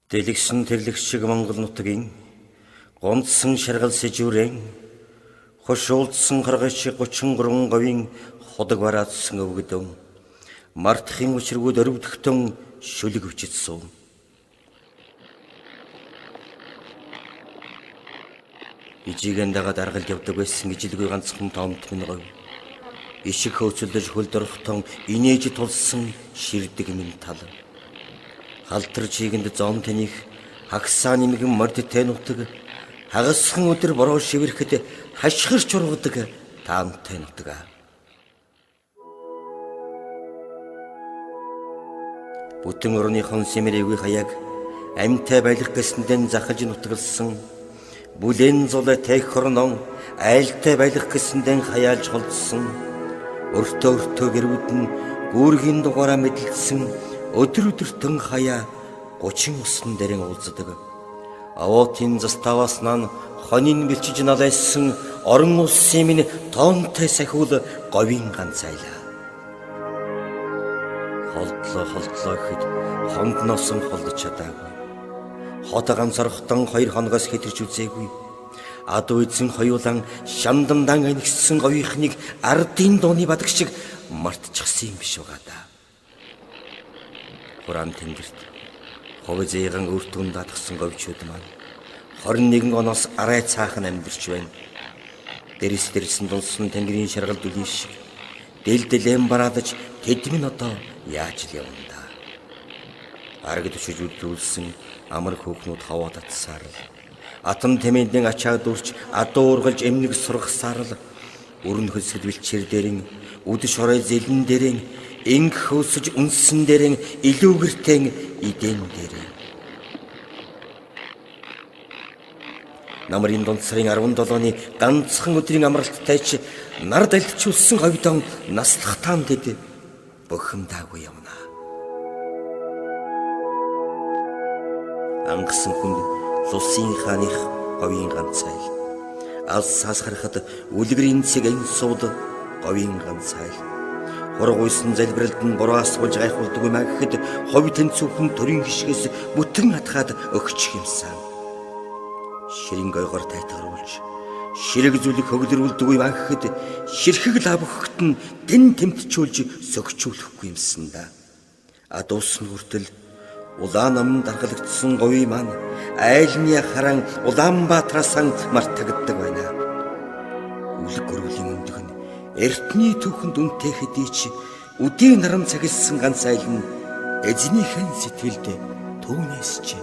Дэлгсэн тэрлэгчиг Монгол нутгийн гонцсон шаргал сэжүүрэн хошуулдсан харгачиг 33 говийн ходог бараадсан өвгдөн мартахын учиргууд өрөвдөхтөн шүлэг өвчитсэн. Ижиген дагаад аргалж явдаг байсан ижилгүй ганцхан тоомт минь говь. Ишиг хөөцөлдөж хөлдөрхтөн инээж тулсан ширдэг минь тал. Халтар чигэнд зон таних хагсаа нэмгэн мордтэй нутаг хагасхан өдөр бороо шивэрхэд хашгирч ургадаг таамтай нутаг. Бүтэн орныхон сэмэрээгүй хаяг амьтай байх гэсэндэн захаж нутгалсан бүлэн зул тех хорнон айлтай байх гэсэндэн хаяалж холдсон өртөө гэрүүд нь гүүргийн дугаараа мэдлсэн өдөр өдөртөн хаяа 30 усан дэрэн уулздаг. Авоотын заставаснаа хонин бэлчиж налайсан орон улсын минь тоонтой сахиул говийн ганц айлаа. Холдлоо гэхэд хонд носон холдож чадаагүй. Хот ганцархтан 2 хоногоос хэтэрч үзээгүй. Ад үйдсэн хоёулан шамдандан анигссан говийнхныг ардын дууны бадаг шиг мартчихсан юм биш байгаа да. Хуран тэнгэрт ховзэйган өртөнд датгсан говьчууд маань 21 оноос арай цаахан амьдарч байна. Дэрсэн дунсан тэнгэрийн шаргал дүлий шиг дэлдэлэн бараадаж тэдмэн одоо яаж л явна да. Аргад өчөж үлдүүлсэн амар хөөхнүүд хаваа татсаар л атан тэмээдэн ачаад үрч адуу ургалж эмнэг сургасаар л өрн хөлсөд бэлчээр дээрэн үдэш хорой зэлэн дээрэн инг хөөсөж үнсэн дээрэн илүүгэртэн идэн дээрэн намрын дунд сарын 17-ны ганцхан өдрийн амралттай ч нар дальтчулсан говьдон наслахтаан дэд бохимдаагүй явна. Ангасан хүнд лусын хааных говийн ганц айл алсаас харахад үлгэрийн цэгэн сууд говийн ганц айл хургуйсан залбиралд нь бураас суулж гайхуулдаггүй маа гэхэд ховь тэнцүүхэн төрийн хишгээс бүтэн атгаад өгч юмсан. Ширин гойгоор тайтгаруулж ширэг зүлэг хөглөрүүлдэггүй маа гэхэд ширхэг лав өгөхт нь тэн тэмтчүүлж сөгчүүлэхгүй юмсан да. Адуус нь хүртэл улаан ном даргалагдсан говь маань айлны харан Улаанбаатараас мартагддаг байна. Үлэг гөрвлийн өндөг нь эртний түүхэнд үнтэй хэдий ч үдийн нарам цагилсан ганц айл нь эзнийхэн сэтгэлд түүнээс ч